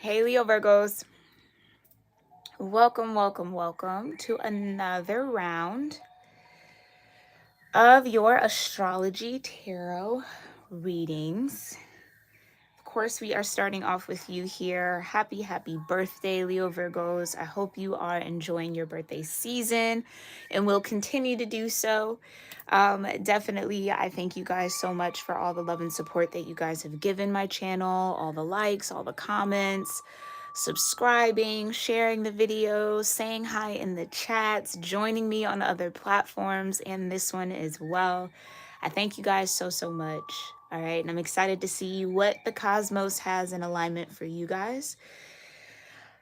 Hey Leo Virgos, welcome to another round of your astrology tarot readings. Of course, we are starting off with you here. Happy birthday, Leo Virgos. I hope you are enjoying your birthday season and will continue to do so. Definitely, I thank you guys so much for all the love and support that you guys have given my channel, all the likes, all the comments, subscribing, sharing the videos, saying hi in the chats, joining me on other platforms, and this one as well. I thank you guys so much. All right, and I'm excited to see what the cosmos has in alignment for you guys.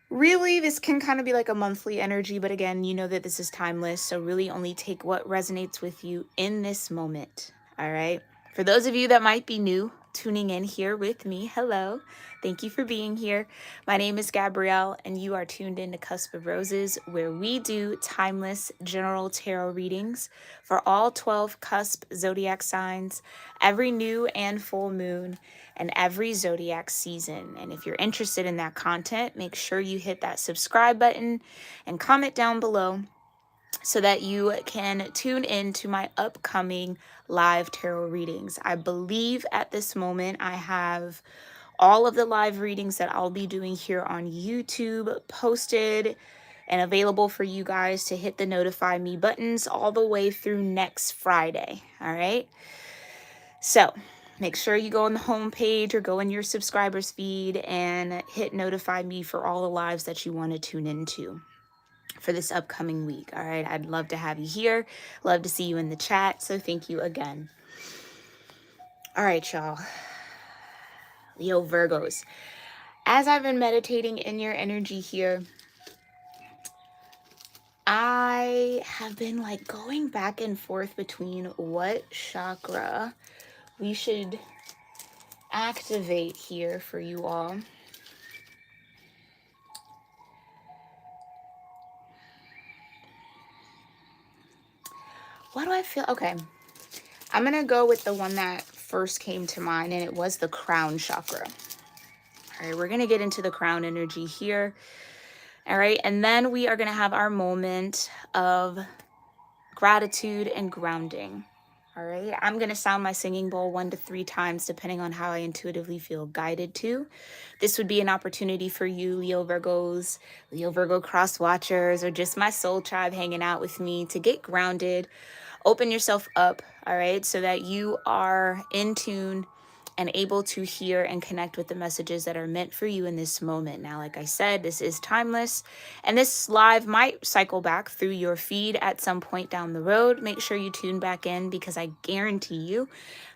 Really, this can kind of be like a monthly energy, but again, you know that this is timeless, so really only take what resonates with you in this moment. All right. For those of you that might be new, tuning in here with me, hello. Thank you for being here. My name is Gabrielle, and you are tuned in to Cusp of Roses, where we do timeless general tarot readings for all 12 cusp zodiac signs, every new and full moon, and every zodiac season. And if you're interested in that content, make sure you hit that subscribe button and comment down below so that you can tune in to my upcoming live tarot readings. I believe at this moment I have all of the live readings that I'll be doing here on YouTube posted and available for you guys to hit the notify me buttons all the way through next Friday. All right. So make sure you go on the home page or go in your subscribers feed and hit notify me for all the lives that you want to tune into for this upcoming week. All right. I'd love to have you here. Love to see you in the chat. So thank you again. All right, y'all. Leo Virgos. As I've been meditating in your energy here, I have been like going back and forth between what chakra we should activate here for you all. What do I feel? Okay. I'm going to go with the one that first came to mind, and it was the crown chakra. All right, we're going to get into the crown energy here. All right, and then we are going to have our moment of gratitude and grounding. All right, I'm going to sound my singing bowl 1 to 3 times, depending on how I intuitively feel guided to. This would be an opportunity for you, Leo Virgos, Leo Virgo cross watchers, or just my soul tribe hanging out with me to get grounded. Open yourself up, all right, so that you are in tune and able to hear and connect with the messages that are meant for you in this moment. Now, like I said, this is timeless, and this live might cycle back through your feed at some point down the road. Make sure you tune back in, because I guarantee you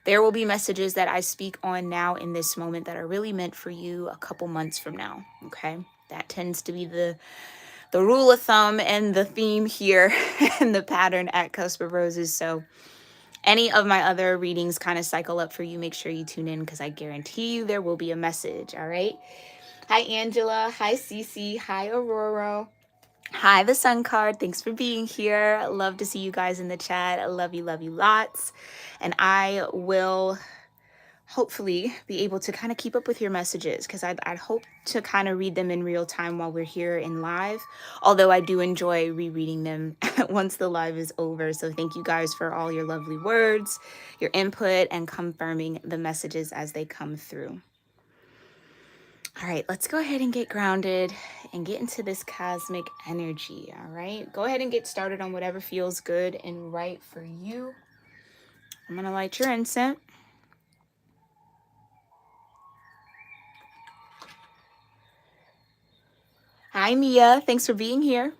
there will be messages that I speak on now in this moment that are really meant for you a couple months from now, okay? That tends to be the rule of thumb and the theme here and the pattern at Cusp of Roses. So any of my other readings kind of cycle up for you, make sure you tune in, because I guarantee you there will be a message. All right. Hi, Angela. Hi, Cece. Hi, Aurora. Hi, the Sun card. Thanks for being here. Love to see you guys in the chat. I love you lots. And I will hopefully be able to kind of keep up with your messages, because I'd hope to kind of read them in real time while we're here in live, although I do enjoy rereading them once the live is over. So thank you guys for all your lovely words, your input, and confirming the messages as they come through. All right, let's go ahead and get grounded and get into this cosmic energy. All right, go ahead and get started on whatever feels good and right for you. I'm gonna light your incense. Hi, Mia. Thanks for being here.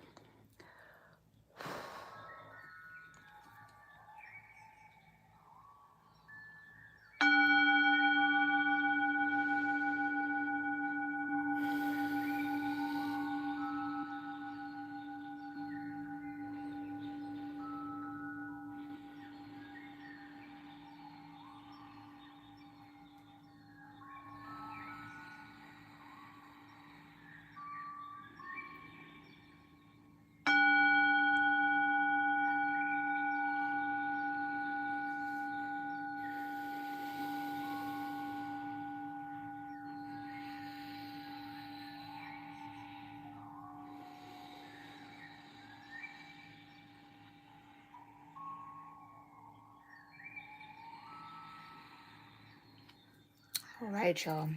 All right, y'all.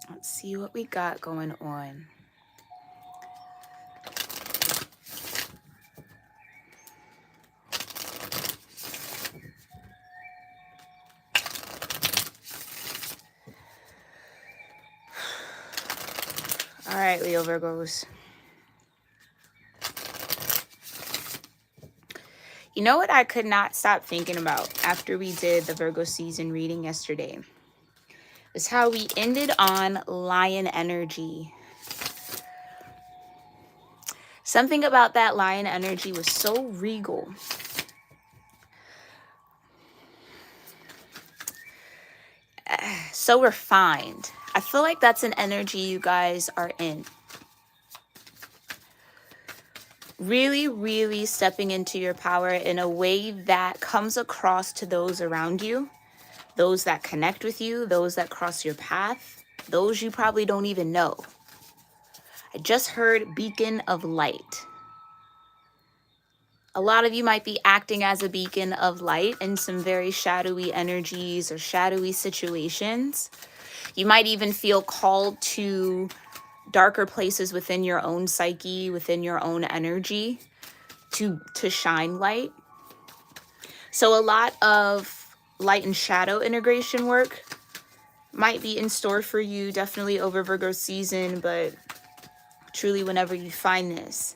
Let's see what we got going on. All right, Leo Virgos. You know what I could not stop thinking about after we did the Virgo season reading yesterday? Is how we ended on lion energy. Something about that lion energy was so regal. So refined. I feel like that's an energy you guys are in. Really, really stepping into your power in a way that comes across to those around you, those that connect with you, those that cross your path, those you probably don't even know. I just heard beacon of light. A lot of you might be acting as a beacon of light in some very shadowy energies or shadowy situations. You might even feel called to darker places within your own psyche, within your own energy to shine light. So a lot of light and shadow integration work might be in store for you, definitely over Virgo season, but truly whenever you find this.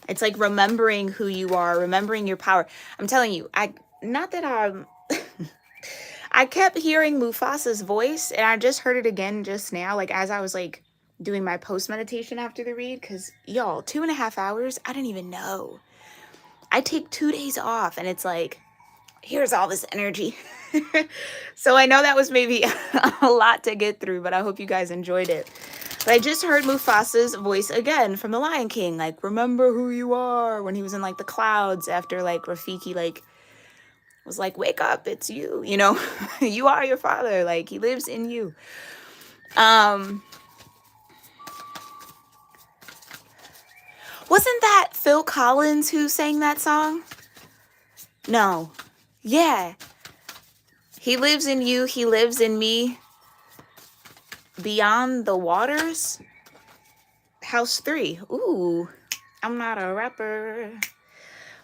It's like remembering who you are, remembering your power. I'm telling you, I kept hearing Mufasa's voice, and I just heard it again just now, like as I was like doing my post meditation after the read, because y'all, 2.5 hours, I didn't even know. I take 2 days off, and it's like, here's all this energy. So I know that was maybe a lot to get through, but I hope you guys enjoyed it. But I just heard Mufasa's voice again from the Lion King, like, remember who you are, when he was in like the clouds after like Rafiki like was like, wake up, it's you, you know. You are your father, like he lives in you. Wasn't that Phil Collins who sang that song? No. Yeah. He lives in you, he lives in me. Beyond the Waters. House 3. Ooh, I'm not a rapper,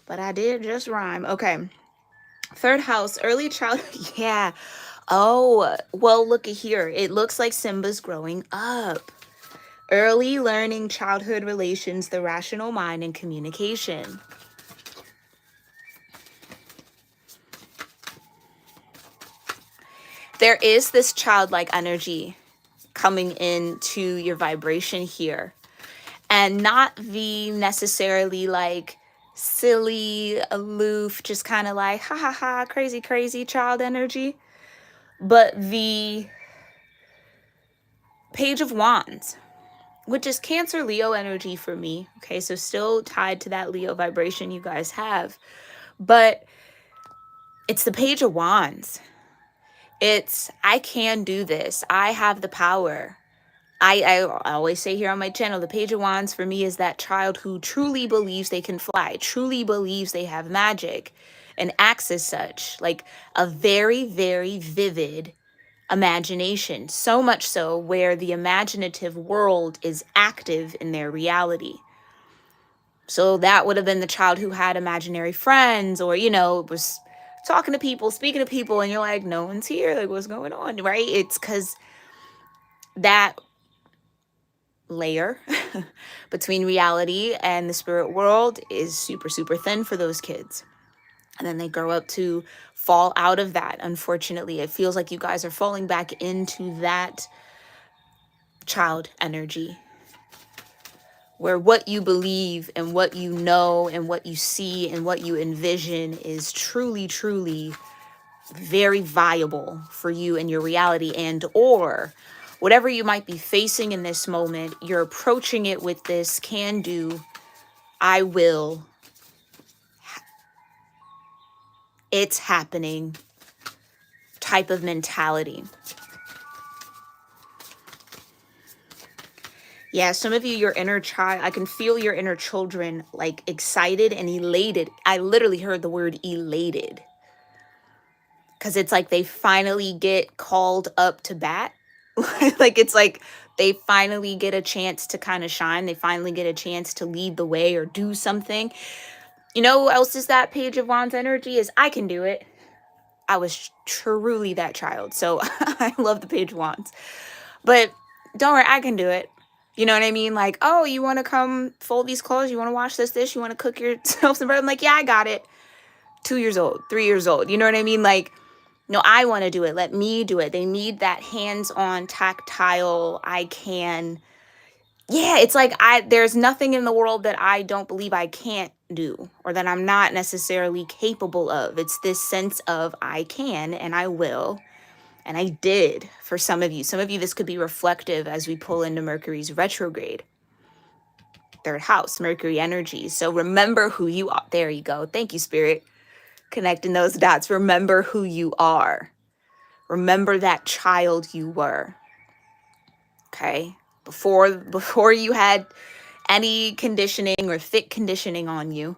but I did just rhyme. Okay. 3rd house, early childhood. Yeah. Oh, well, look at here. It looks like Simba's growing up. Early learning, childhood relations, the rational mind, and communication. There is this childlike energy coming into your vibration here. And not the necessarily like silly, aloof, just kind of like, ha ha ha, crazy, crazy child energy. But the Page of Wands, which is Cancer Leo energy for me. Okay, so still tied to that Leo vibration you guys have. But it's the Page of Wands. It's, I can do this. I have the power. I always say here on my channel, the Page of Wands for me is that child who truly believes they can fly, truly believes they have magic, and acts as such. Like a very, very vivid imagination. So much so where the imaginative world is active in their reality. So that would have been the child who had imaginary friends, or, you know, was talking to people, speaking to people, and you're like, no one's here. Like, what's going on, right? It's because that layer between reality and the spirit world is super, super thin for those kids. And then they grow up to fall out of that. Unfortunately, it feels like you guys are falling back into that child energy, where what you believe and what you know and what you see and what you envision is truly, truly very viable for you and your reality, and or whatever you might be facing in this moment, you're approaching it with this can do, I will, it's happening type of mentality. Yeah, some of you, your inner child, I can feel your inner children like excited and elated. I literally heard the word elated. because it's like they finally get called up to bat. Like it's like they finally get a chance to kind of shine. They finally get a chance to lead the way or do something. You know who else is that Page of Wands energy? Is I can do it. I was truly that child. So I love the Page of Wands. But don't worry, I can do it. You know what I mean? Like, oh, you want to come fold these clothes? You want to wash this dish? You want to cook yourself some bread? I'm like, yeah, I got it. 2 years old, 3 years old. You know what I mean? Like, no, I want to do it. Let me do it. They need that hands-on, tactile, I can. Yeah, it's like there's nothing in the world that I don't believe I can't do or that I'm not necessarily capable of. It's this sense of I can and I will. And I did for some of you. Some of you, this could be reflective as we pull into Mercury's retrograde. Third house, Mercury energy. So remember who you are. There you go. Thank you, Spirit. Connecting those dots. Remember who you are. Remember that child you were. Okay? Before you had any conditioning or thick conditioning on you,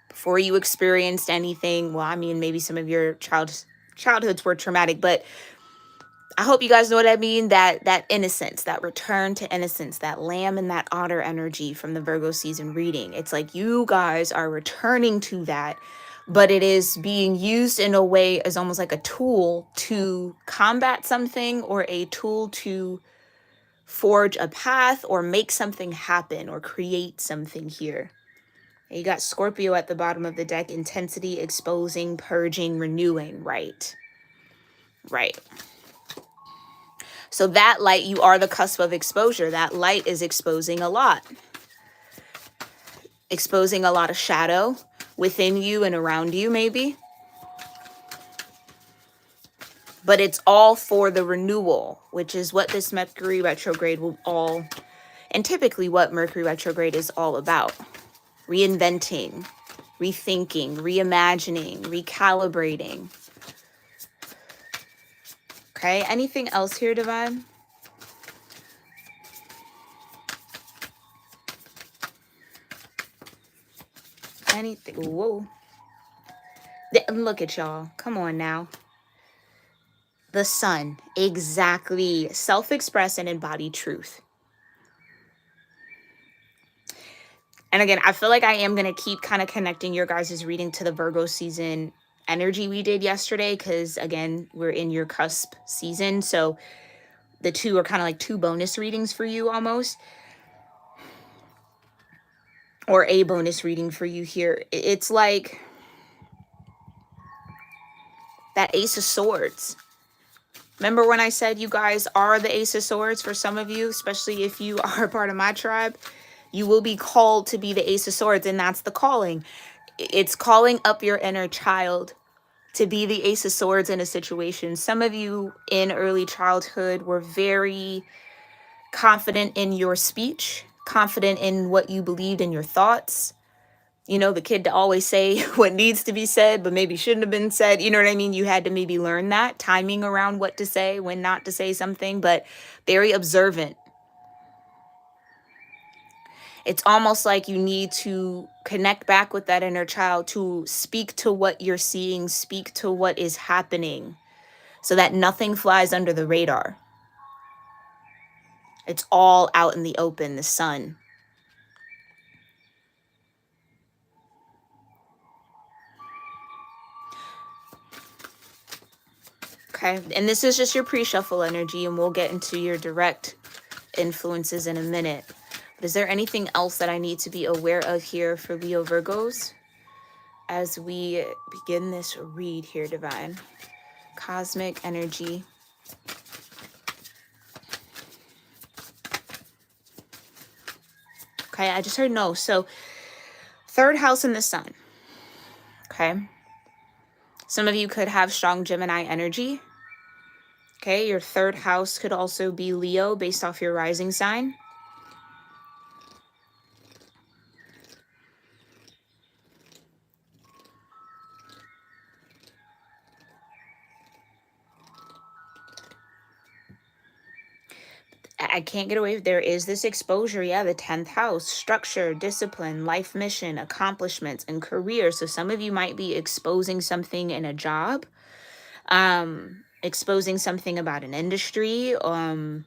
before you experienced anything, well, I mean, maybe some of your childhoods were traumatic, but I hope you guys know what I mean, that innocence, that return to innocence, that lamb and that otter energy from the Virgo season reading. It's like you guys are returning to that, but it is being used in a way as almost like a tool to combat something or a tool to forge a path or make something happen or create something here. You got Scorpio at the bottom of the deck, intensity, exposing, purging, renewing, right? Right. So that light, you are the cusp of exposure. That light is exposing a lot. Exposing a lot of shadow within you and around you, maybe. But it's all for the renewal, which is what this Mercury retrograde will all, and typically what Mercury retrograde is all about. Reinventing, rethinking, reimagining, recalibrating. Okay, anything else here, Divine? Anything? Whoa. Look at y'all. Come on now. The sun. Exactly. Self-express and embody truth. And again, I feel like I am going to keep kind of connecting your guys' reading to the Virgo season energy we did yesterday. Because again, we're in your cusp season. So the two are kind of like two bonus readings for you almost. Or a bonus reading for you here. It's like that Ace of Swords. Remember when I said you guys are the Ace of Swords for some of you, especially if you are a part of my tribe? You will be called to be the Ace of Swords, and that's the calling. It's calling up your inner child to be the Ace of Swords in a situation. Some of you in early childhood were very confident in your speech, confident in what you believed in your thoughts. You know, the kid to always say what needs to be said, but maybe shouldn't have been said. You know what I mean? You had to maybe learn that timing around what to say, when not to say something, but very observant. It's almost like you need to connect back with that inner child to speak to what you're seeing, speak to what is happening so that nothing flies under the radar. It's all out in the open, the sun. Okay, and this is just your pre-shuffle energy, and we'll get into your direct influences in a minute. But is there anything else that I need to be aware of here for Leo Virgos as we begin this read here, Divine? Cosmic energy. Okay, I just heard no. So third house in the sun. Okay. Some of you could have strong Gemini energy. Okay, your third house could also be Leo based off your rising sign. I can't get away. There is this exposure. Yeah, the 10th house, structure, discipline, life mission, accomplishments, and career. So some of you might be exposing something in a job. exposing something about an industry, or,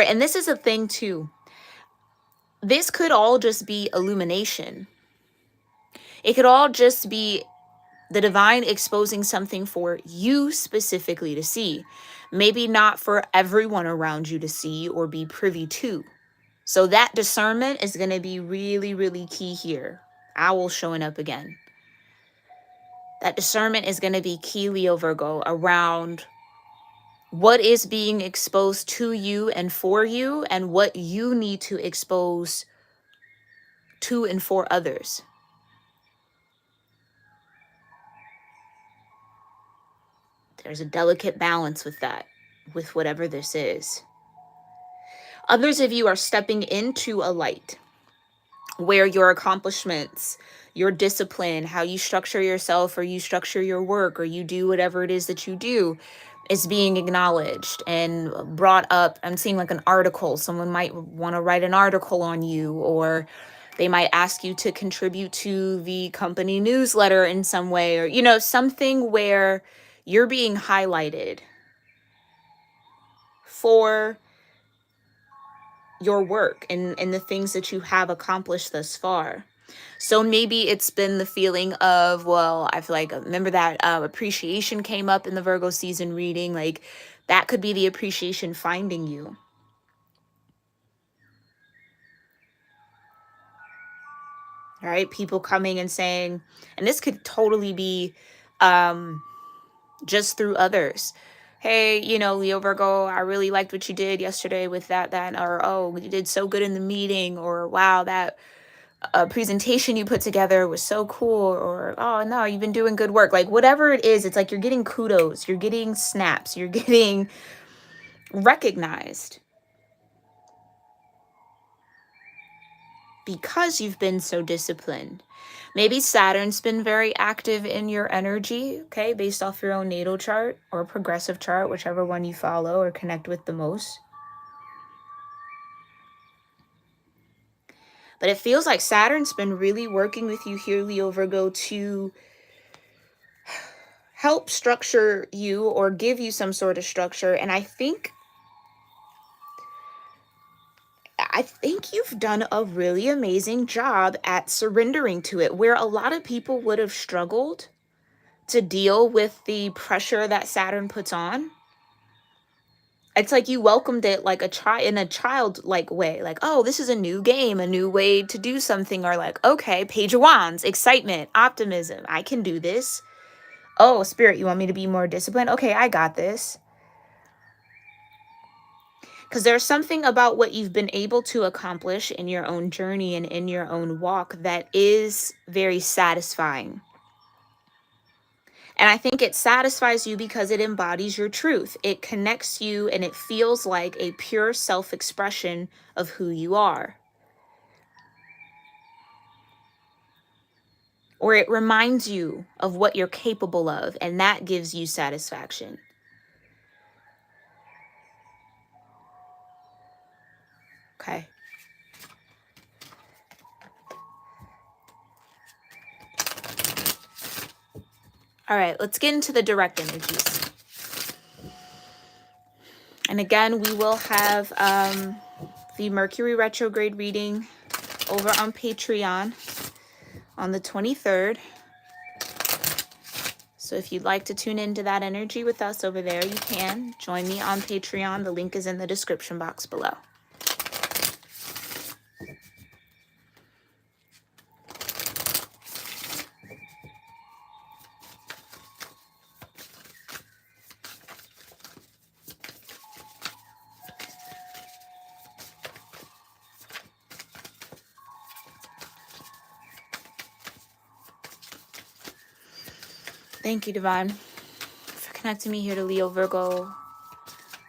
and this is a thing too, this could all just be illumination. It could all just be the divine exposing something for you specifically to see, maybe not for everyone around you to see or be privy to. So that discernment is going to be really, really key here. Owl showing up again. That discernment is going to be key, Leo Virgo, around what is being exposed to you and for you, and what you need to expose to and for others. There's a delicate balance with that, with whatever this is. Others of you are stepping into a light where your accomplishments, your discipline, how you structure yourself, or you structure your work, or you do whatever it is that you do, is being acknowledged and brought up. I'm seeing like an article. Someone might want to write an article on you, or they might ask you to contribute to the company newsletter in some way, or, you know, something where you're being highlighted for your work and the things that you have accomplished thus far. So maybe it's been the feeling of, well, I feel like, remember that appreciation came up in the Virgo season reading, like that could be the appreciation finding you. All right, people coming and saying, and this could totally be just through others. Hey, you know, Leo Virgo, I really liked what you did yesterday with that, or, oh, you did so good in the meeting, or wow, that presentation you put together was so cool, or, oh no, you've been doing good work. Like whatever it is, it's like you're getting kudos, you're getting snaps, you're getting recognized because you've been so disciplined. Maybe Saturn's been very active in your energy, okay, based off your own natal chart or progressive chart, whichever one you follow or connect with the most. But it feels like Saturn's been really working with you here, Leo Virgo, to help structure you or give you some sort of structure. And I think you've done a really amazing job at surrendering to it, where a lot of people would have struggled to deal with the pressure that Saturn puts on. It's like you welcomed it like in a childlike way, like, oh, this is a new game, a new way to do something, or like, okay, Page of Wands, excitement, optimism, I can do this. Oh, Spirit, you want me to be more disciplined? Okay, I got this. Because there's something about what you've been able to accomplish in your own journey and in your own walk that is very satisfying. And I think it satisfies you because it embodies your truth. It connects you and it feels like a pure self-expression of who you are. Or it reminds you of what you're capable of, and that gives you satisfaction. Okay. All right, let's get into the direct energies. And again, we will have the Mercury retrograde reading over on Patreon on the 23rd. So if you'd like to tune into that energy with us over there, you can join me on Patreon. The link is in the description box below. Thank you, Divine, for connecting me here to Leo Virgo,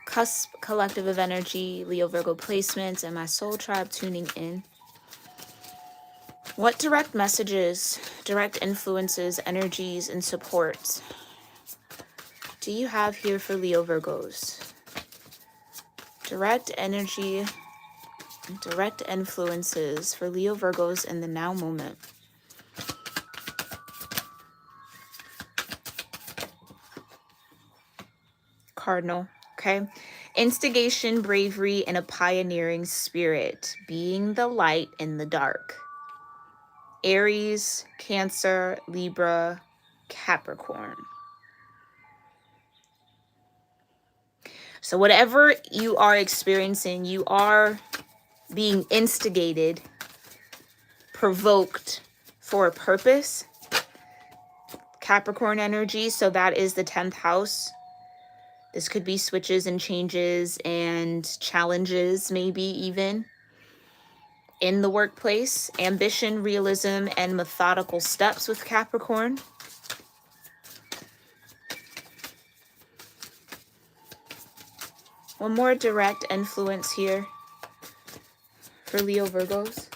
cusp collective of energy, Leo Virgo placements, and my soul tribe tuning in. What direct messages, direct influences, energies, and supports do you have here for Leo Virgos? Direct energy, direct influences for Leo Virgos in the now moment. cardinal. Okay. Instigation, bravery, and a pioneering spirit. Being the light in the dark. Aries, Cancer, Libra, Capricorn. So whatever you are experiencing, you are being instigated, provoked for a purpose. Capricorn energy, so that is the 10th house. This could be switches and changes and challenges, maybe even in the workplace. Ambition, realism, and methodical steps with Capricorn. One more direct influence here for Leo Virgos.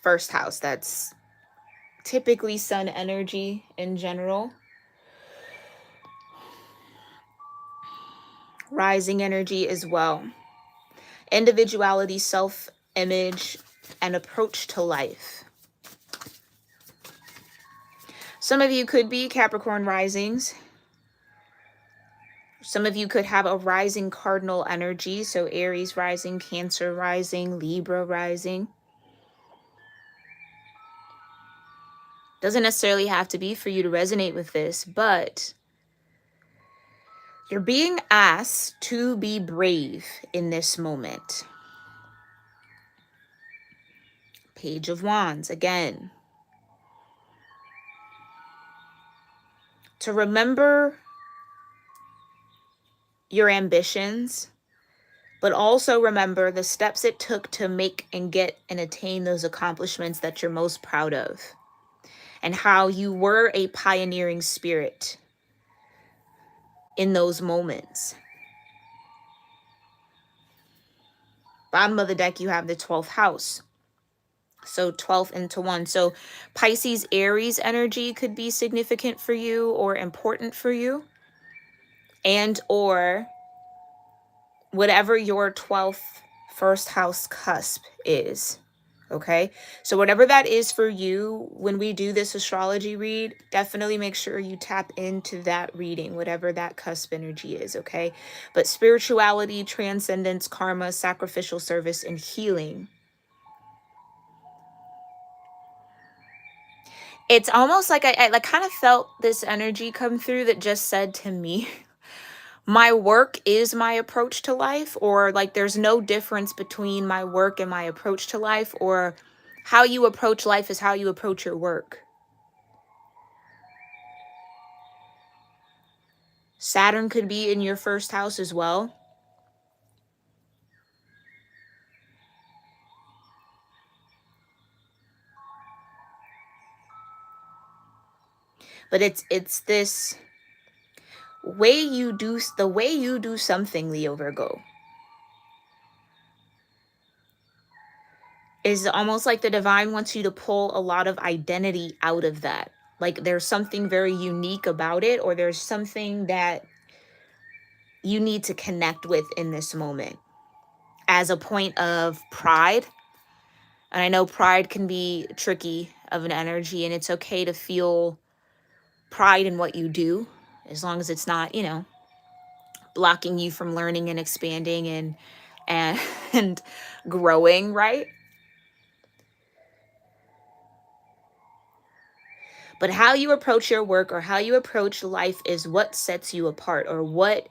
First house, that's typically sun energy in general. Rising energy as well. Individuality, self-image, and approach to life. Some of you could be Capricorn risings. Some of you could have a rising cardinal energy. So Aries rising, Cancer rising, Libra rising. Doesn't necessarily have to be for you to resonate with this, but you're being asked to be brave in this moment. Page of Wands again. To remember your ambitions, but also remember the steps it took to make and get and attain those accomplishments that you're most proud of, and how you were a pioneering spirit in those moments. Bottom of the deck, you have the 12th house. So 12 into 1. So Pisces, Aries energy could be significant for you or important for you. And or whatever your 12th first house cusp is. Okay, so whatever that is for you, when we do this astrology read, definitely make sure you tap into that reading, whatever that cusp energy is, okay? But spirituality, transcendence, karma, sacrificial service, and healing. It's almost like I kind of felt this energy come through that just said to me, my work is my approach to life, or like there's no difference between my work and my approach to life, or how you approach life is how you approach your work. Saturn could be in your first house as well. But it's this way you do, the way you do something, Leo Virgo, is almost like the divine wants you to pull a lot of identity out of that. Like there's something very unique about it, or there's something that you need to connect with in this moment as a point of pride. And I know pride can be tricky of an energy, and it's okay to feel pride in what you do, as long as it's not, you know, blocking you from learning and expanding and and growing, right? But how you approach your work or how you approach life is what sets you apart, or what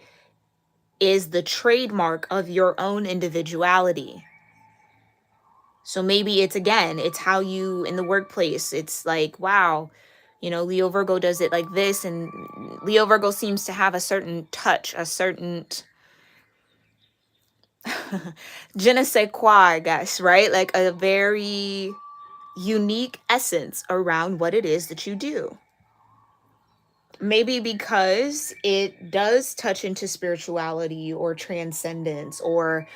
is the trademark of your own individuality. So maybe it's, again, it's how you in the workplace, it's like, wow, you know, Leo Virgo does it like this, and Leo Virgo seems to have a certain touch, a certain je ne sais quoi, I guess, right? Like a very unique essence around what it is that you do. Maybe because it does touch into spirituality or transcendence, or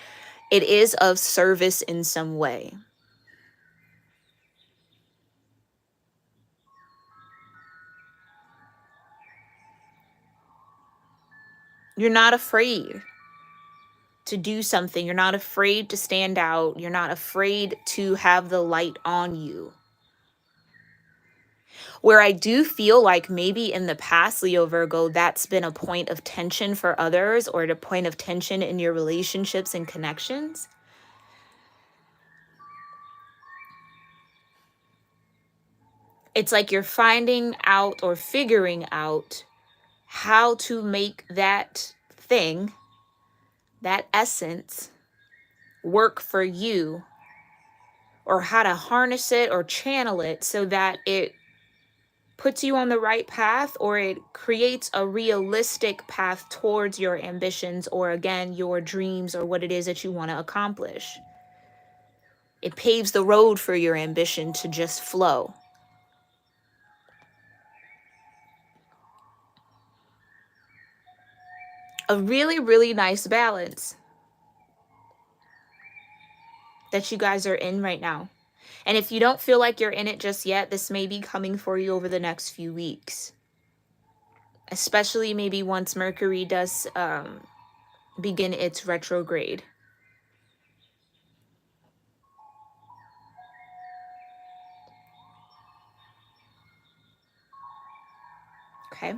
it is of service in some way. You're not afraid to do something. You're not afraid to stand out. You're not afraid to have the light on you. Where I do feel like maybe in the past, Leo Virgo, that's been a point of tension for others, or a point of tension in your relationships and connections. It's like you're finding out or figuring out how to make that thing, that essence, work for you, or how to harness it or channel it so that it puts you on the right path, or it creates a realistic path towards your ambitions, or again, your dreams, or what it is that you want to accomplish. It paves the road for your ambition to just flow. A really, really nice balance that you guys are in right now. And if you don't feel like you're in it just yet, this may be coming for you over the next few weeks. Especially maybe once Mercury does begin its retrograde. Okay.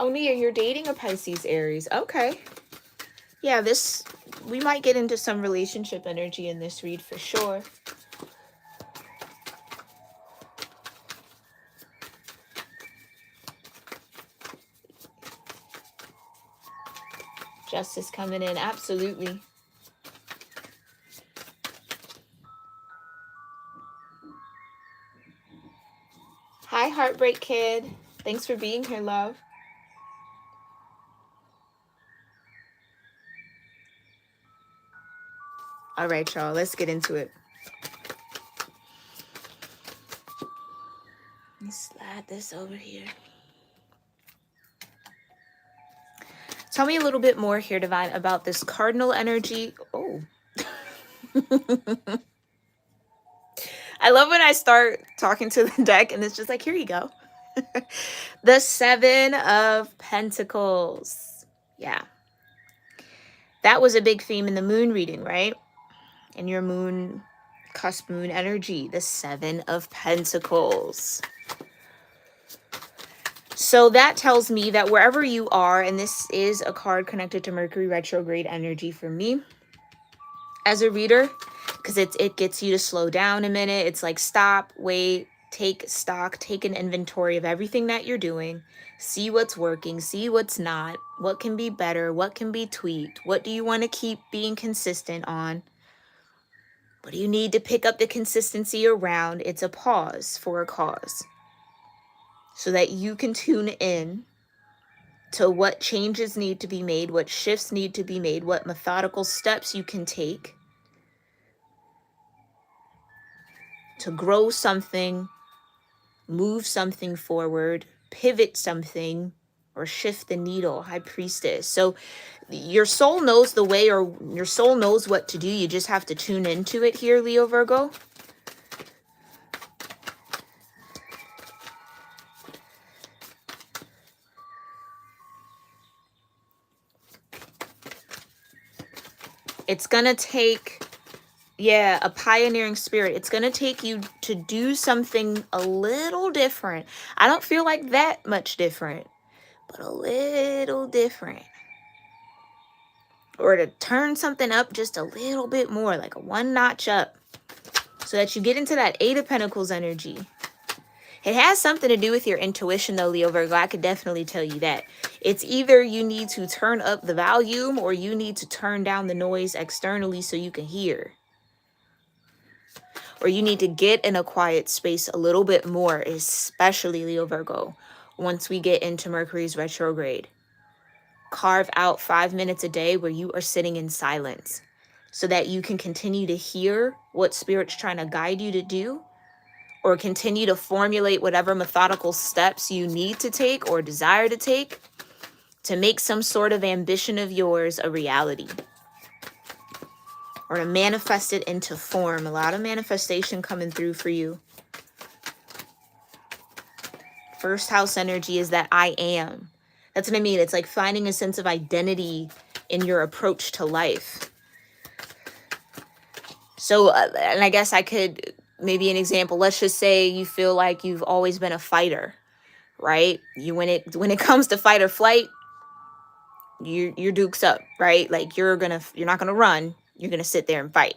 Oh, Nia, you're dating a Pisces Aries. Okay. Yeah, we might get into some relationship energy in this read for sure. Justice coming in, absolutely. Hi, Heartbreak Kid. Thanks for being here, love. All right, y'all, let's get into it. Let me slide this over here. Tell me a little bit more here, Divine, about this cardinal energy. Oh. I love when I start talking to the deck and it's just like, here you go. The 7 of Pentacles. Yeah. That was a big theme in the moon reading, right? In your moon, cusp moon energy, the 7 of Pentacles. So that tells me that wherever you are, and this is a card connected to Mercury retrograde energy for me as a reader, because it gets you to slow down a minute. It's like stop, wait, take stock, take an inventory of everything that you're doing, see what's working, see what's not, what can be better, what can be tweaked, what do you want to keep being consistent on, what do you need to pick up the consistency around. It's a pause for a cause so that you can tune in to what changes need to be made, what shifts need to be made, what methodical steps you can take to grow something, move something forward, pivot something, or shift the needle. High Priestess. So your soul knows the way, or your soul knows what to do. You just have to tune into it here, Leo Virgo. It's going to take, yeah, a pioneering spirit. It's going to take you to do something a little different. I don't feel like that much different, but a little different. Or to turn something up just a little bit more, like a 1 notch up, so that you get into that 8 of Pentacles energy. It has something to do with your intuition, though, Leo Virgo. I could definitely tell you that. It's either you need to turn up the volume, or you need to turn down the noise externally so you can hear. Or you need to get in a quiet space a little bit more, especially Leo Virgo, once we get into Mercury's retrograde. Carve out 5 minutes a day where you are sitting in silence so that you can continue to hear what Spirit's trying to guide you to do, or continue to formulate whatever methodical steps you need to take or desire to take to make some sort of ambition of yours a reality, or to manifest it into form. A lot of manifestation coming through for you. First house energy is that I am. That's what I mean. It's like finding a sense of identity in your approach to life. So, and I guess I could, maybe an example, let's just say you feel like you've always been a fighter, right? When it comes to fight or flight, you're dukes up, right? Like you're not gonna run, you're gonna sit there and fight.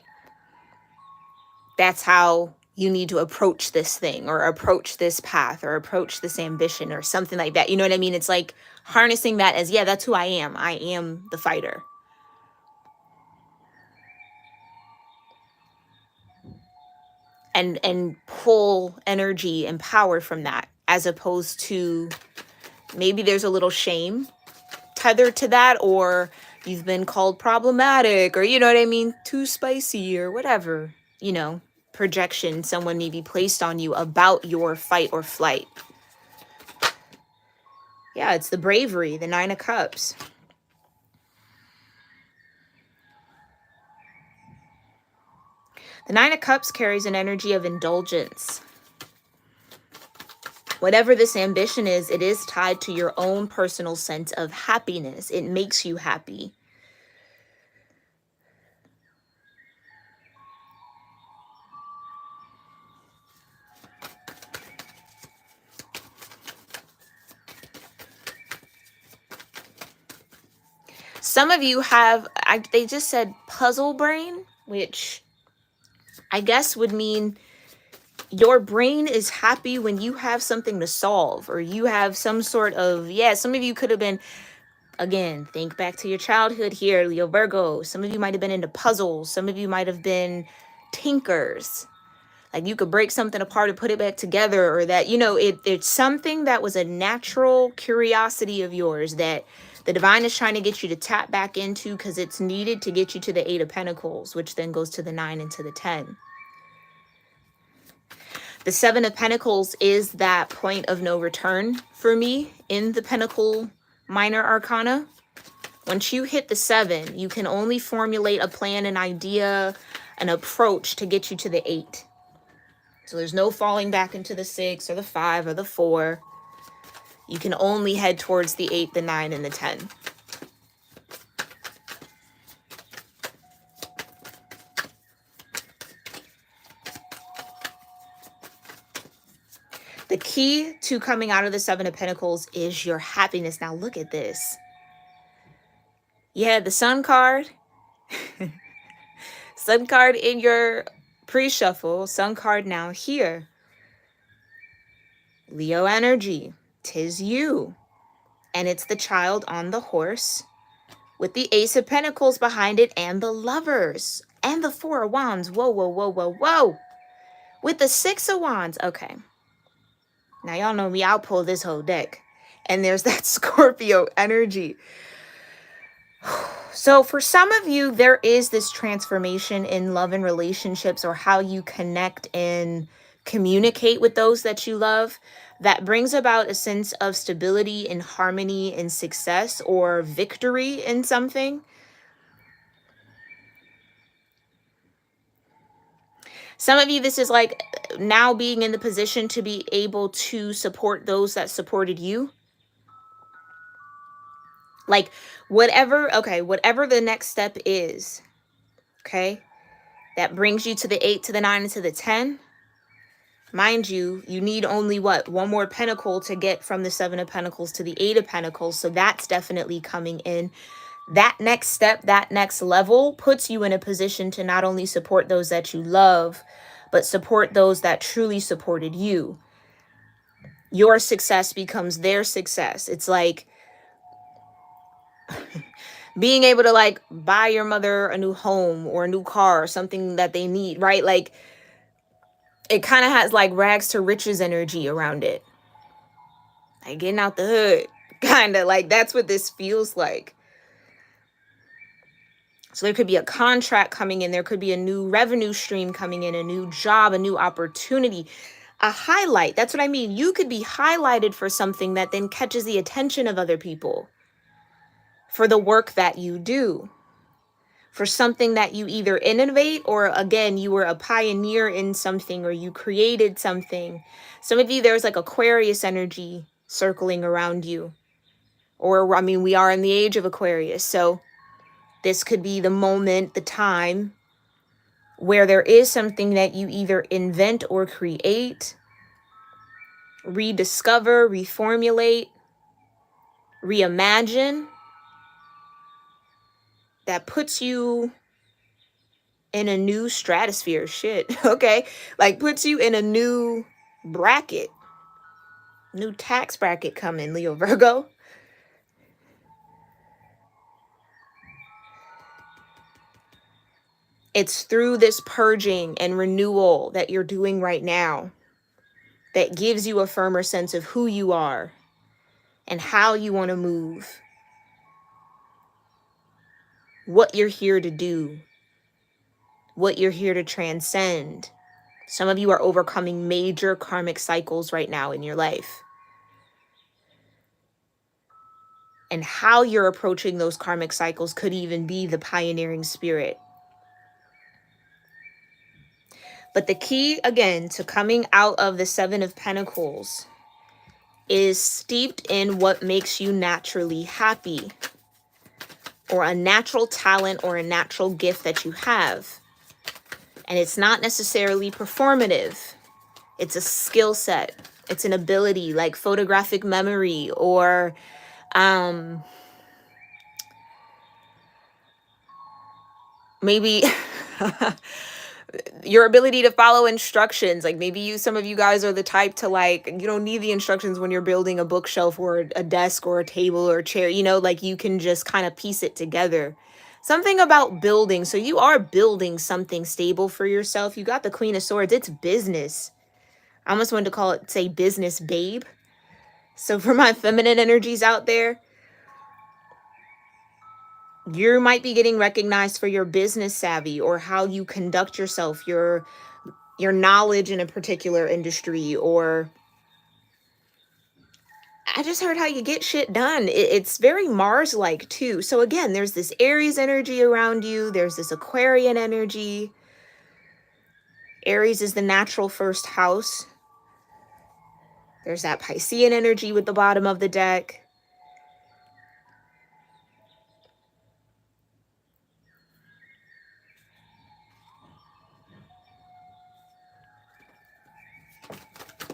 That's how you need to approach this thing, or approach this path, or approach this ambition, or something like that. You know what I mean? It's like harnessing that as, yeah, that's who I am. I am the fighter. And pull energy and power from that, as opposed to maybe there's a little shame tethered to that, or you've been called problematic, or you know what I mean, too spicy, or whatever, you know, projection someone may be placed on you about your fight or flight. Yeah, it's the bravery, the 9 of Cups. The 9 of Cups carries an energy of indulgence. Whatever this ambition is, it is tied to your own personal sense of happiness. It makes you happy. Some of you have, they just said puzzle brain, which I guess would mean your brain is happy when you have something to solve, or you have some sort of, yeah, some of you could have been, again, think back to your childhood here, Leo-Virgo. Some of you might have been into puzzles. Some of you might have been tinkers. Like you could break something apart and put it back together, or that, you know, it's something that was a natural curiosity of yours that the divine is trying to get you to tap back into, because it's needed to get you to the 8 of Pentacles, which then goes to the 9 and to the 10. The 7 of Pentacles is that point of no return for me in the Pentacle Minor Arcana. Once you hit the 7, you can only formulate a plan, an idea, an approach to get you to the 8. So there's no falling back into the 6 or the 5 or the 4. You can only head towards the 8, the 9, and the 10. The key to coming out of the 7 of Pentacles is your happiness. Now look at this. You had the Sun card. Sun card in your pre-shuffle. Sun card now here. Leo energy. 'Tis you. And it's the child on the horse with the Ace of Pentacles behind it, and the Lovers and the 4 of Wands. Whoa, whoa, whoa, whoa, whoa. With the 6 of Wands. Okay. Now, y'all know me. I'll pull this whole deck. And there's that Scorpio energy. So for some of you, there is this transformation in love and relationships, or how you connect and communicate with those that you love, that brings about a sense of stability and harmony and success or victory in something. Some of you, this is like now being in the position to be able to support those that supported you. Like whatever the next step is, okay, that brings you to the 8, to the 9, and to the 10. Mind you, you need only what? One more pentacle to get from the 7 of Pentacles to the 8 of Pentacles. So that's definitely coming in. That next step, that next level puts you in a position to not only support those that you love, but support those that truly supported you. Your success becomes their success. It's like being able to like buy your mother a new home or a new car or something that they need, right? Like it kind of has like rags to riches energy around it. Like getting out the hood, kind of like that's what this feels like. So there could be a contract coming in. There could be a new revenue stream coming in, a new job, a new opportunity, a highlight. That's what I mean. You could be highlighted for something that then catches the attention of other people, for the work that you do, for something that you either innovate, or again, you were a pioneer in something, or you created something. Some of you, there's like Aquarius energy circling around you. Or, I mean, we are in the age of Aquarius. So This could be the moment, the time where there is something that you either invent or create, rediscover, reformulate, reimagine, that puts you in a new stratosphere. Shit. Okay. Like puts you in a new bracket. New tax bracket coming, Leo Virgo. It's through this purging and renewal that you're doing right now that gives you a firmer sense of who you are and how you want to move, what you're here to do, what you're here to transcend. Some of you are overcoming major karmic cycles right now in your life. And how you're approaching those karmic cycles could even be the pioneering spirit. But the key, again, to coming out of the Seven of Pentacles is steeped in what makes you naturally happy, or a natural talent or a natural gift that you have. And it's not necessarily performative. It's a skill set. It's an ability like photographic memory, or maybe your ability to follow instructions. Like maybe some of you guys are the type to like, you don't need the instructions when you're building a bookshelf or a desk or a table or a chair, like you can just kind of piece it together. Something about building. So you are building something stable for yourself. You got the Queen of Swords. It's business. I almost wanted to call it, say, business babe. So for my feminine energies out there, you might be getting recognized for your business savvy or how you conduct yourself, your knowledge in a particular industry, or I just heard how you get shit done. It's very Mars-like too. So again, there's this Aries energy around you. There's this Aquarian energy. Aries is the natural first house. There's that Piscean energy with the bottom of the deck.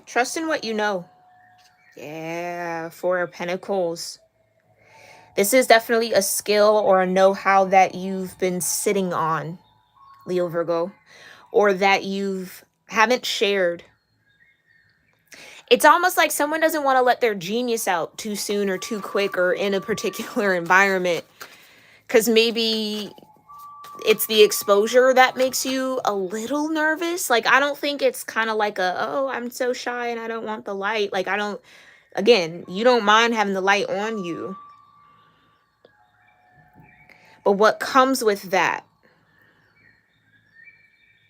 Trust in what you know. Yeah, Four of Pentacles. This is definitely a skill or a know-how that you've been sitting on, Leo Virgo, or that haven't shared. It's almost like someone doesn't want to let their genius out too soon or too quick or in a particular environment, because maybe it's the exposure that makes you a little nervous. Like, I don't think it's kind of like oh, I'm so shy and I don't want the light. Like, again, you don't mind having the light on you. But what comes with that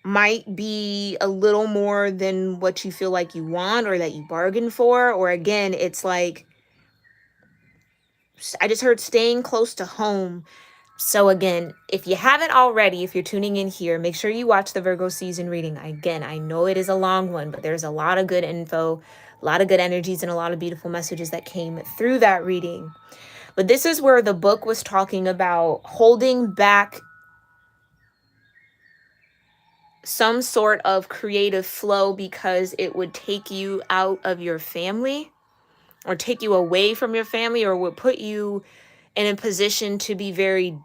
might be a little more than what you feel like you want or that you bargained for. Or again, it's like, I just heard staying close to home. So again, if you haven't already, if you're tuning in here, make sure you watch the Virgo season reading. Again, I know it is a long one, but there's a lot of good info, a lot of good energies, and a lot of beautiful messages that came through that reading. But this is where the book was talking about holding back some sort of creative flow because it would take you out of your family or take you away from your family, or would put you in a position to be very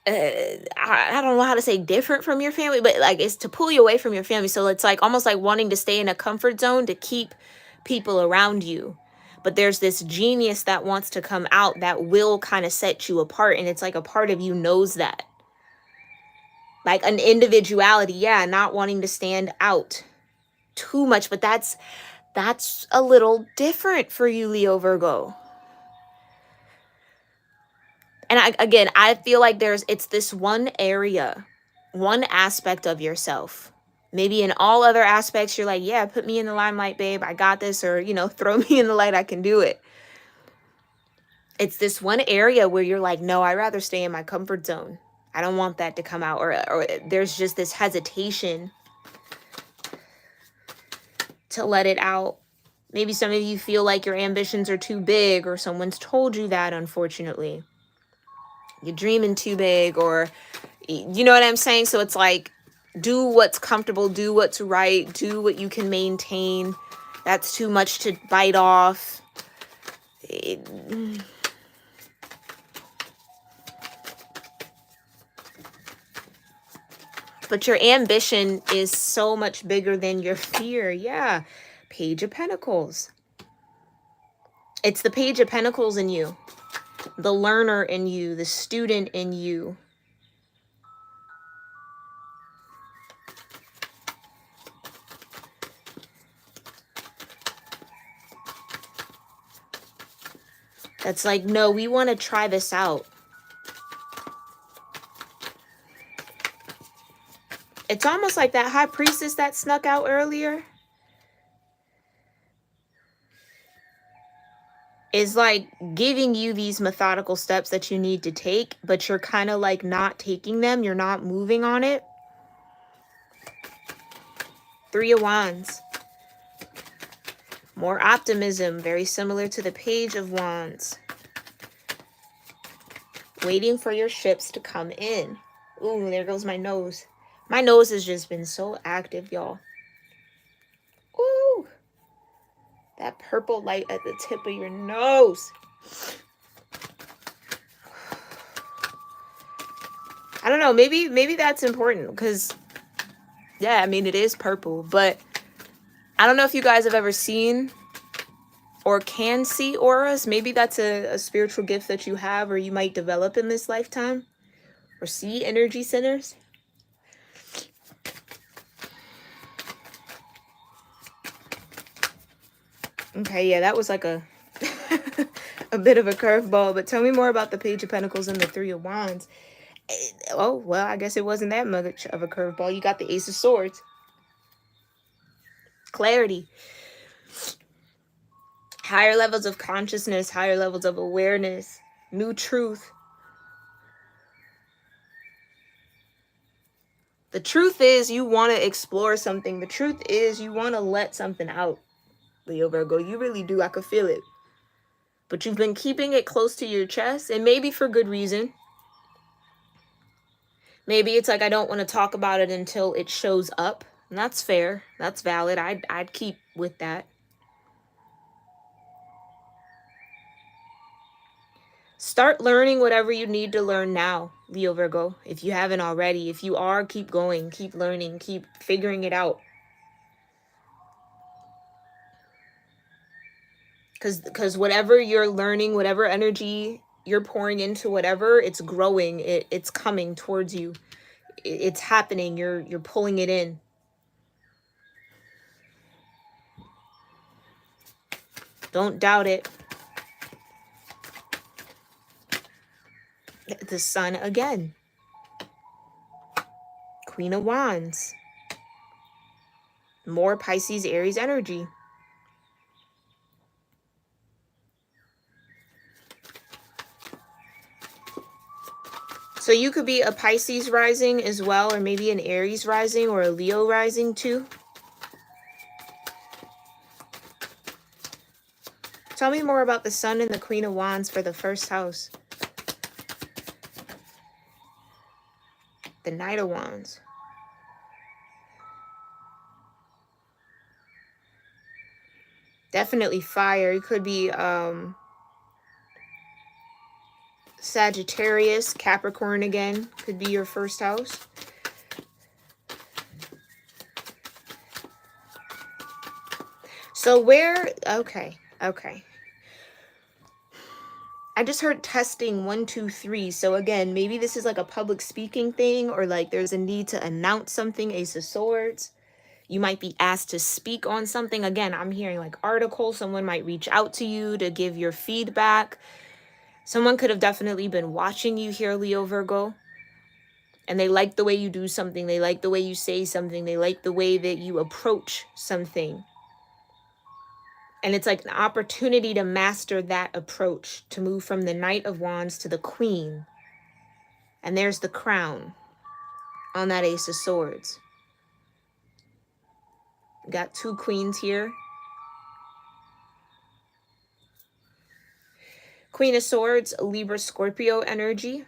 I don't know how to say different from your family, but like it's to pull you away from your family. So it's like almost like wanting to stay in a comfort zone to keep people around you. But there's this genius that wants to come out that will kind of set you apart. And it's like a part of you knows that. Like an individuality, yeah, not wanting to stand out too much. But that's a little different for you, Leo Virgo. And I feel like it's this one area, one aspect of yourself. Maybe in all other aspects, you're like, yeah, put me in the limelight, babe. I got this. Or, throw me in the light. I can do it. It's this one area where you're like, no, I'd rather stay in my comfort zone. I don't want that to come out. Or there's just this hesitation to let it out. Maybe some of you feel like your ambitions are too big, or someone's told you that, unfortunately. you're dreaming too big, or you know what I'm saying? So it's like, do what's comfortable, do what's right, do what you can maintain. That's too much to bite off. But your ambition is so much bigger than your fear. Yeah. Page of Pentacles. It's the Page of Pentacles in you. The learner in you. The student in you. That's like, no, we want to try this out. It's almost like that high priestess that snuck out earlier is like giving you these methodical steps that you need to take, but you're kind of like not taking them. You're not moving on it. Three of Wands. More optimism, very similar to the Page of Wands. Waiting for your ships to come in. Ooh, there goes my nose. My nose has just been so active, y'all. Ooh. That purple light at the tip of your nose. I don't know, maybe that's important because, yeah, I mean, it is purple, but I don't know if you guys have ever seen or can see auras. Maybe that's a spiritual gift that you have or you might develop in this lifetime, or see energy centers. Okay, yeah, that was like a a bit of a curveball, but tell me more about the Page of Pentacles and the Three of Wands. Oh, well, I guess it wasn't that much of a curveball. You got the Ace of Swords. Clarity. Higher levels of consciousness, higher levels of awareness, new truth. The truth is you want to explore something. The truth is you want to let something out, Leo Virgo. You really do. I could feel it. But you've been keeping it close to your chest, and maybe for good reason. Maybe it's like, I don't want to talk about it until it shows up. And that's fair. That's valid. I'd keep with that. Start learning whatever you need to learn now, Leo Virgo. If you haven't already. If you are, keep going. Keep learning. Keep figuring it out. Because whatever you're learning, whatever energy you're pouring into whatever, it's growing. It's coming towards you. It's happening. You're pulling it in. Don't doubt it. The Sun again. Queen of Wands. More Pisces, Aries energy. So you could be a Pisces rising as well, or maybe an Aries rising or a Leo rising too. Tell me more about the Sun and the Queen of Wands for the first house. The Knight of Wands. Definitely fire. It could be Sagittarius, Capricorn again. Could be your first house. So where, okay. I just heard testing 1, 2, 3. So again, maybe this is like a public speaking thing, or like there's a need to announce something. Ace of Swords. You might be asked to speak on something. Again, I'm hearing like articles. Someone might reach out to you to give your feedback. Someone could have definitely been watching you here, Leo Virgo. And they like the way you do something. They like the way you say something. They like the way that you approach something. And it's like an opportunity to master that approach, to move from the Knight of Wands to the Queen. And there's the crown on that Ace of Swords. We got 2 queens here. Queen of Swords, Libra, Scorpio energy.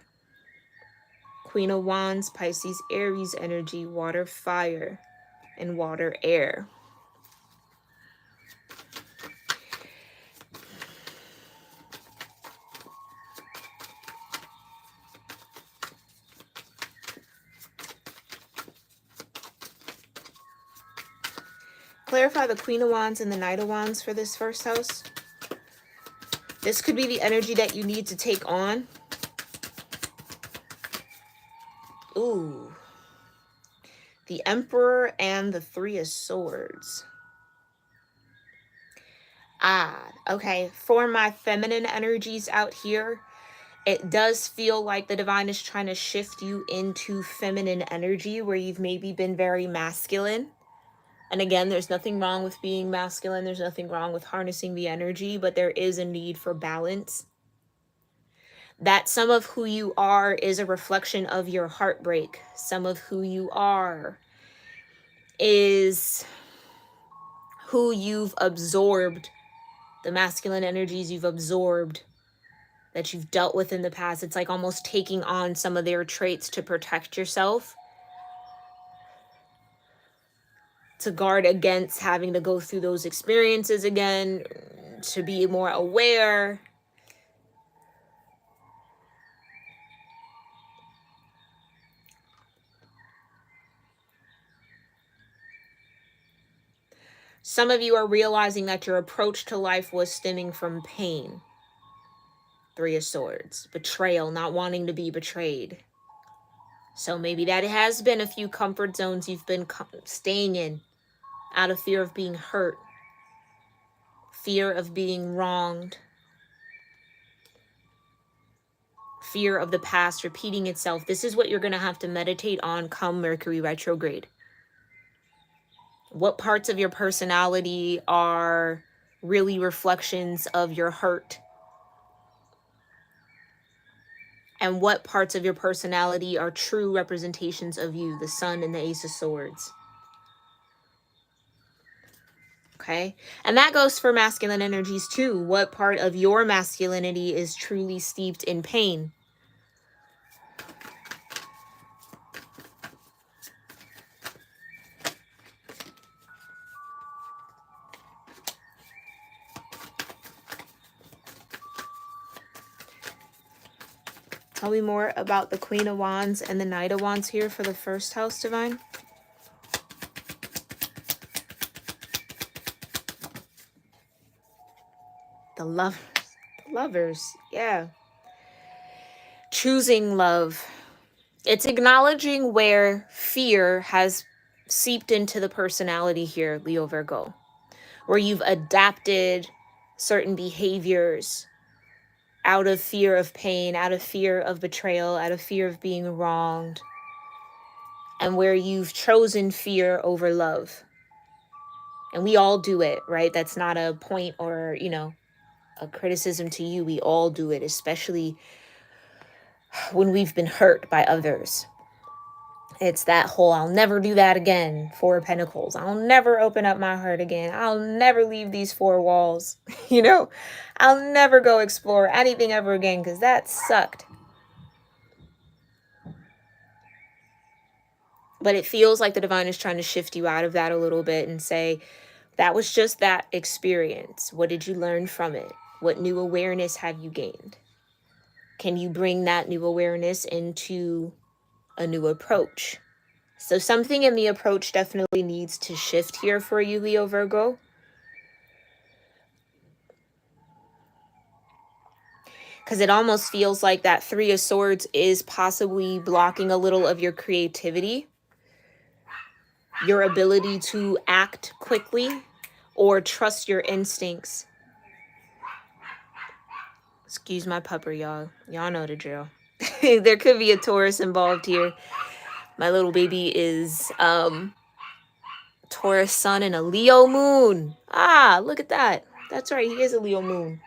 Queen of Wands, Pisces, Aries energy, water, fire, and water, air. Clarify the Queen of Wands and the Knight of Wands for this first house. This could be the energy that you need to take on. Ooh. The Emperor and the Three of Swords. Okay. For my feminine energies out here, it does feel like the divine is trying to shift you into feminine energy where you've maybe been very masculine. And again, there's nothing wrong with being masculine. There's nothing wrong with harnessing the energy, but there is a need for balance. That some of who you are is a reflection of your heartbreak. Some of who you are is who you've absorbed, the masculine energies you've absorbed that you've dealt with in the past. It's like almost taking on some of their traits to protect yourself, to guard against having to go through those experiences again, to be more aware. Some of you are realizing that your approach to life was stemming from pain. Three of Swords, betrayal, not wanting to be betrayed. So maybe that has been a few comfort zones you've been staying in out of fear of being hurt, fear of being wronged, fear of the past repeating itself. This is what you're going to have to meditate on come Mercury retrograde. What parts of your personality are really reflections of your hurt? And what parts of your personality are true representations of you? The Sun and the Ace of Swords. Okay? And that goes for masculine energies too. What part of your masculinity is truly steeped in pain? Tell me more about the Queen of Wands and the Knight of Wands here for the first house, Divine. The lovers. The lovers. Yeah. Choosing love. It's acknowledging where fear has seeped into the personality here, Leo Virgo. Where you've adapted certain behaviors out of fear of pain, out of fear of betrayal, out of fear of being wronged, and where you've chosen fear over love. And we all do it, right? That's not a point or, a criticism to you. We all do it, especially when we've been hurt by others. It's that whole, I'll never do that again. Four of Pentacles. I'll never open up my heart again. I'll never leave these four walls. I'll never go explore anything ever again because that sucked. But it feels like the divine is trying to shift you out of that a little bit and say, that was just that experience. What did you learn from it? What new awareness have you gained? Can you bring that new awareness into a new approach? So something in the approach definitely needs to shift here for you, Leo Virgo. Because it almost feels like that Three of Swords is possibly blocking a little of your creativity, your ability to act quickly or trust your instincts. Excuse my pupper, y'all. Y'all know the drill. There could be a Taurus involved here. My little baby is Taurus sun and a Leo moon. Look at that. That's right. He is a Leo moon.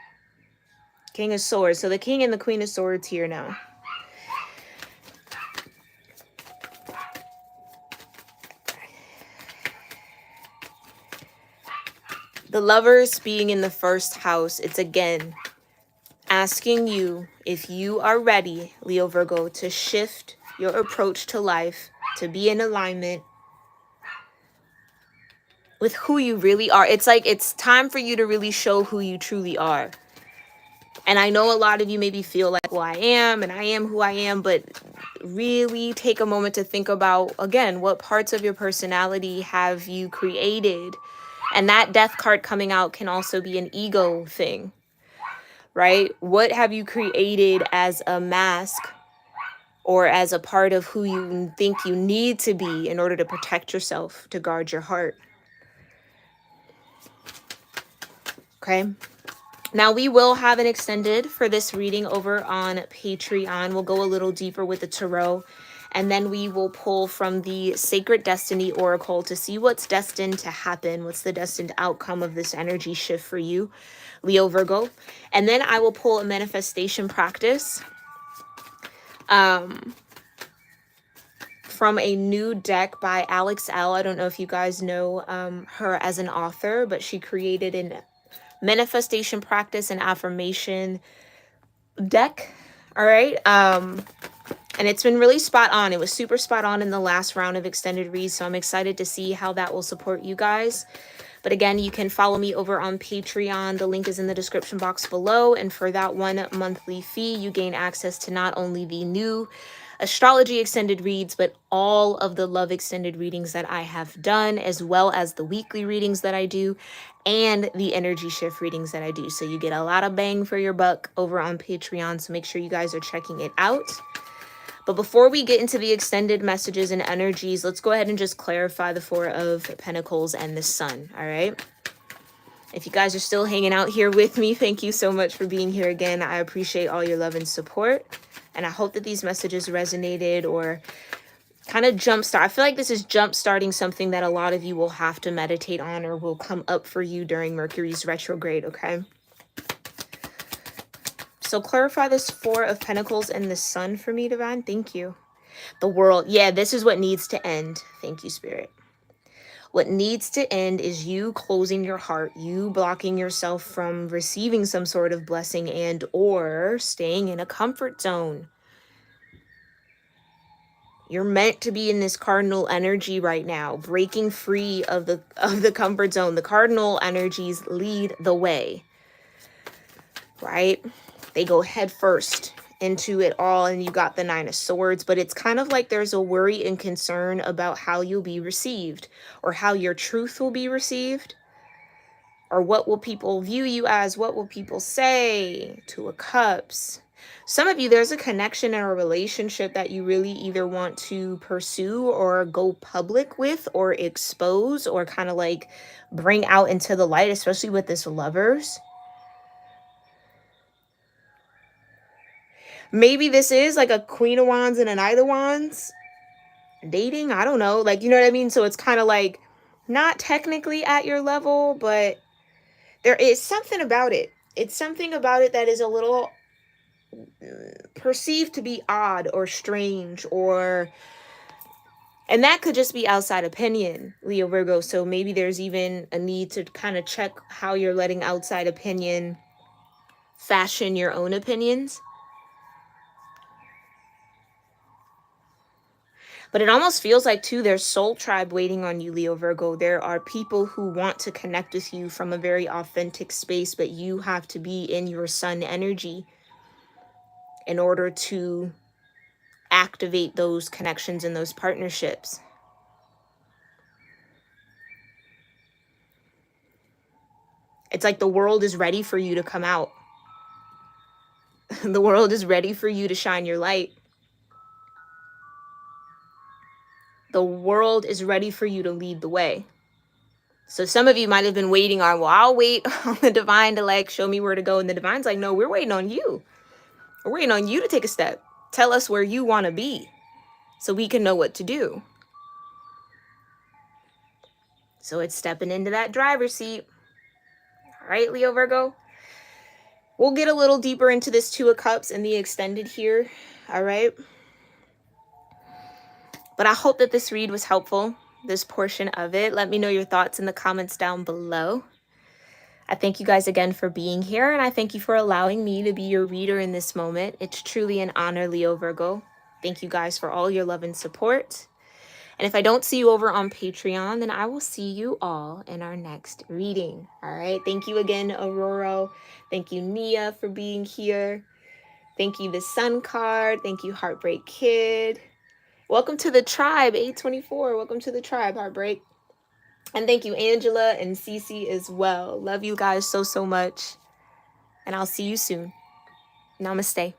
King of Swords. So the King and the Queen of Swords here now. The Lovers being in the first house, it's again asking you if you are ready, Leo Virgo, to shift your approach to life to be in alignment with who you really are. It's like it's time for you to really show who you truly are. And I know a lot of you maybe feel like, well, I am and I am who I am, but really take a moment to think about, again, what parts of your personality have you created? And that death card coming out can also be an ego thing, right? What have you created as a mask or as a part of who you think you need to be in order to protect yourself, to guard your heart? Okay. Now we will have an extended for this reading over on Patreon. We'll go a little deeper with the tarot, and then we will pull from the Sacred Destiny Oracle to see what's destined to happen. What's the destined outcome of this energy shift for you, Leo Virgo? And then I will pull a manifestation practice from a new deck by Alex L. I don't know if you guys know her as an author, but she created an manifestation practice and affirmation deck. All right. And it's been really spot on. It was super spot on in the last round of extended reads. So I'm excited to see how that will support you guys. But again, you can follow me over on Patreon. The link is in the description box below. And for that 1 monthly fee, you gain access to not only the new astrology extended reads, but all of the love extended readings that I have done, as well as the weekly readings that I do and the energy shift readings that I do. So you get a lot of bang for your buck over on Patreon. So make sure you guys are checking it out. But before we get into the extended messages and energies, let's go ahead and just clarify the Four of Pentacles and the Sun. All right. If you guys are still hanging out here with me, thank you so much for being here again. I appreciate all your love and support. And I hope that these messages resonated or kind of jumpstart. I feel like this is jumpstarting something that a lot of you will have to meditate on or will come up for you during Mercury's retrograde, okay? So clarify this Four of Pentacles and the Sun for me, Divine. Thank you. The world. Yeah, this is what needs to end. Thank you, Spirit. What needs to end is you closing your heart, you blocking yourself from receiving some sort of blessing and or staying in a comfort zone. You're meant to be in this cardinal energy right now, breaking free of the comfort zone. The cardinal energies lead the way, right? They go head first into it all, and you got the Nine of Swords, but it's kind of like there's a worry and concern about how you'll be received or how your truth will be received, or what will people view you as, what will people say. Two of Cups. Some of you, there's a connection in a relationship that you really either want to pursue or go public with or expose or kind of like bring out into the light, especially with this Lovers. Maybe this is like a Queen of Wands and a Knight of Wands dating. I don't know. Like, you know what I mean? So it's kind of like not technically at your level, but there is something about it. It's something about it that is a little perceived to be odd or strange, or, and that could just be outside opinion, Leo Virgo. So maybe there's even a need to kind of check how you're letting outside opinion fashion your own opinions. But it almost feels like, too, there's soul tribe waiting on you, Leo Virgo. There are people who want to connect with you from a very authentic space, but you have to be in your sun energy in order to activate those connections and those partnerships. It's like the world is ready for you to come out. The world is ready for you to shine your light. The world is ready for you to lead the way. So some of you might have been waiting on, well, I'll wait on the divine to like show me where to go. And the divine's like, no, we're waiting on you. We're waiting on you to take a step. Tell us where you want to be so we can know what to do. So it's stepping into that driver's seat. All right, Leo Virgo. We'll get a little deeper into this Two of Cups and the extended here. All right. But I hope that this read was helpful, this portion of it. Let me know your thoughts in the comments down below. I thank you guys again for being here, and I thank you for allowing me to be your reader in this moment. It's truly an honor, Leo Virgo. Thank you guys for all your love and support. And if I don't see you over on Patreon, then I will see you all in our next reading. All right. Thank you again, Aurora. Thank you, Nia, for being here. Thank you, the Sun card. Thank you, Heartbreak Kid. Welcome to the tribe, 824. Welcome to the tribe, Heartbreak. And thank you, Angela and Cece as well. Love you guys so, so much. And I'll see you soon. Namaste.